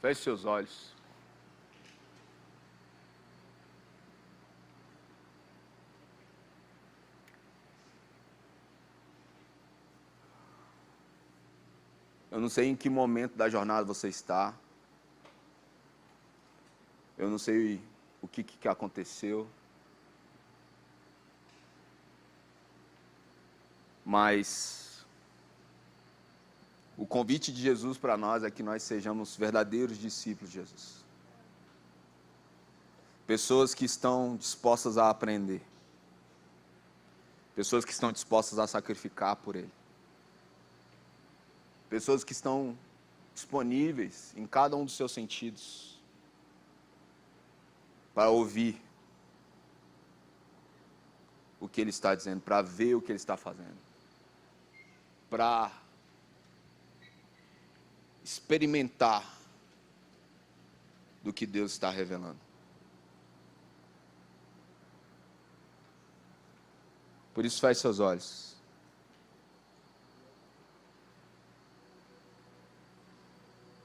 Feche seus olhos. Eu não sei em que momento da jornada você está. Eu não sei o que aconteceu. Mas o convite de Jesus para nós é que nós sejamos verdadeiros discípulos de Jesus. Pessoas que estão dispostas a aprender. Pessoas que estão dispostas a sacrificar por Ele. Pessoas que estão disponíveis em cada um dos seus sentidos para ouvir o que Ele está dizendo, para ver o que Ele está fazendo, para experimentar do que Deus está revelando. Por isso, feche seus olhos.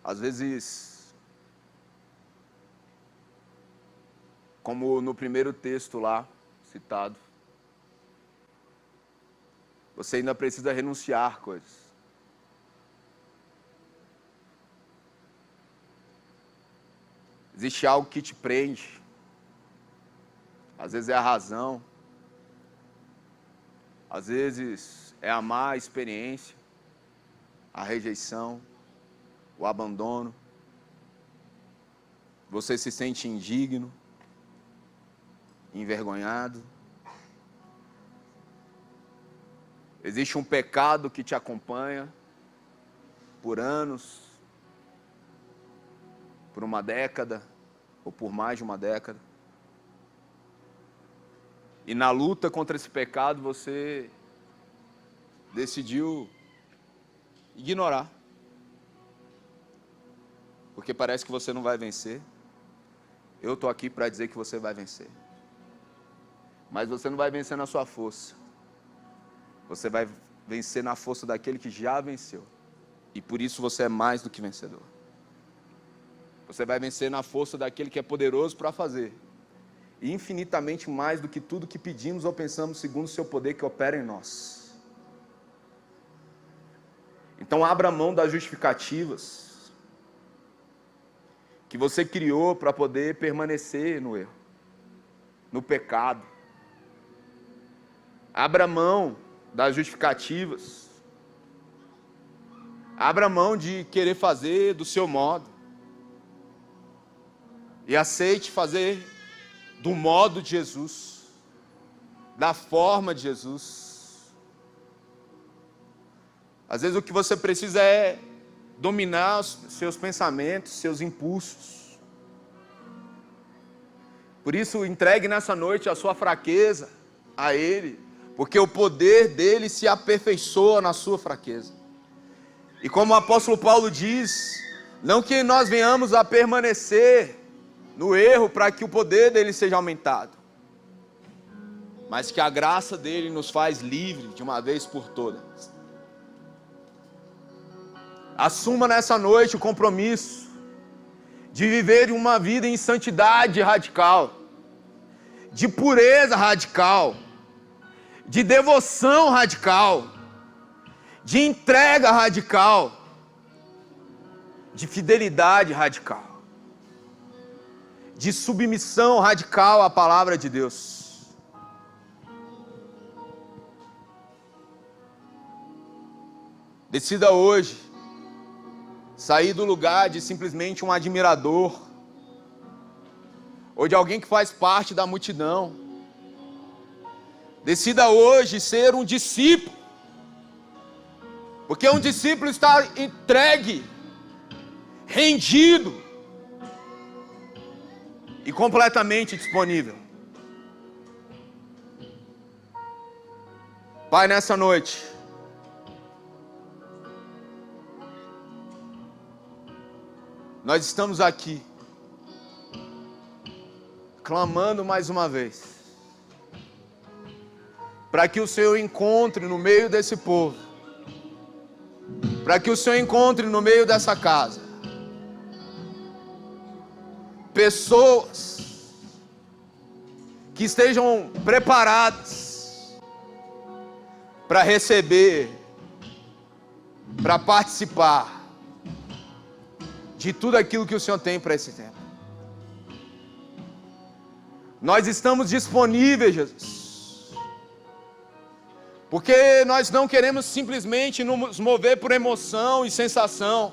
Às vezes, como no primeiro texto lá, citado, você ainda precisa renunciar coisas. Existe algo que te prende. Às vezes é a razão. Às vezes é a má experiência, a rejeição, o abandono. Você se sente indigno, envergonhado. Existe um pecado que te acompanha por anos, por uma década, ou por mais de uma década. E na luta contra esse pecado, você decidiu ignorar. Porque parece que você não vai vencer. Eu estou aqui para dizer que você vai vencer. Mas você não vai vencer na sua força. Você vai vencer na força daquele que já venceu. E por isso você é mais do que vencedor. Você vai vencer na força daquele que é poderoso para fazer. E infinitamente mais do que tudo que pedimos ou pensamos, segundo o seu poder que opera em nós. Então abra mão das justificativas que você criou para poder permanecer no erro, no pecado. Abra mão das justificativas. Abra mão de querer fazer do seu modo. E aceite fazer do modo de Jesus, da forma de Jesus. Às vezes o que você precisa é dominar os seus pensamentos, seus impulsos. Por isso, entregue nessa noite a sua fraqueza a Ele, porque o poder dele se aperfeiçoa na sua fraqueza. E como o apóstolo Paulo diz, não que nós venhamos a permanecer no erro para que o poder dele seja aumentado, mas que a graça dele nos faz livre de uma vez por todas. Assuma nessa noite o compromisso de viver uma vida em santidade radical, de pureza radical, de devoção radical, de entrega radical, de fidelidade radical, de submissão radical à palavra de Deus. Decida hoje sair do lugar de simplesmente um admirador ou de alguém que faz parte da multidão Decida hoje ser um discípulo. Porque um discípulo está entregue, rendido e completamente disponível. Pai, nessa noite, nós estamos aqui, clamando mais uma vez, para que o Senhor encontre no meio desse povo, para que o Senhor encontre no meio dessa casa, pessoas que estejam preparadas para receber, para participar de tudo aquilo que o Senhor tem para esse tempo. Nós estamos disponíveis, Jesus, porque nós não queremos simplesmente nos mover por emoção e sensação,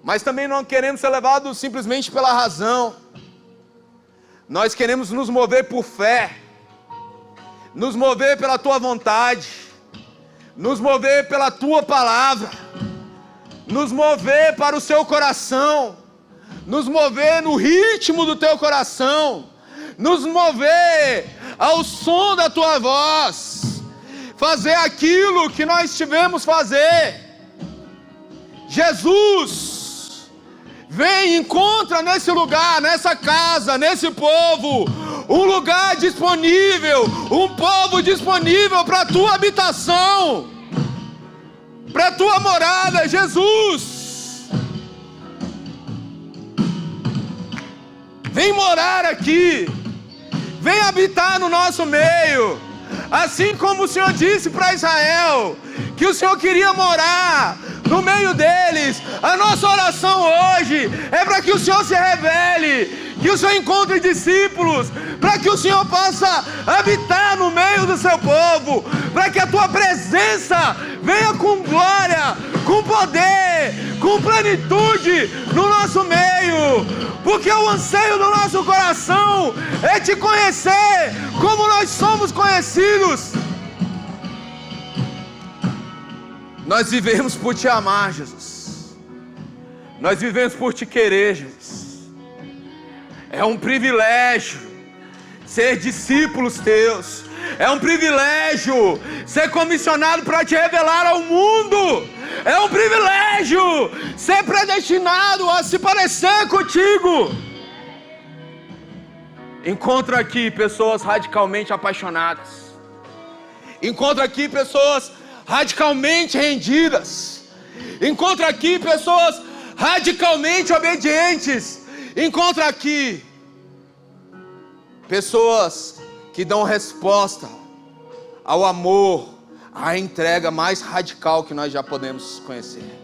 mas também não queremos ser levados simplesmente pela razão. Nós queremos nos mover por fé, nos mover pela Tua vontade, nos mover pela Tua palavra, nos mover para o Seu coração, nos mover no ritmo do Teu coração, nos mover ao som da Tua voz, fazer aquilo que nós tivemos fazer. Jesus, vem e encontra nesse lugar, nessa casa, nesse povo, um lugar disponível, um povo disponível para a Tua habitação, para a Tua morada, Jesus. Vem morar aqui, vem habitar no nosso meio, assim como o Senhor disse para Israel, que o Senhor queria morar no meio deles. A nossa oração hoje é para que o Senhor se revele, que o Senhor encontre discípulos, para que o Senhor possa habitar no meio do seu povo, para que a Tua presença venha com glória, com poder, com plenitude no nosso meio, porque o anseio do nosso coração é Te conhecer como nós somos conhecidos. Nós vivemos por Te amar, Jesus. Nós vivemos por Te querer, Jesus. É um privilégio ser discípulos Teus. É um privilégio ser comissionado para Te revelar ao mundo. É um privilégio ser predestinado a se parecer contigo. Encontro aqui pessoas radicalmente apaixonadas. Encontro aqui pessoas radicalmente rendidas. Encontro aqui pessoas radicalmente obedientes. Encontra aqui pessoas que dão resposta ao amor, à entrega mais radical que nós já podemos conhecer.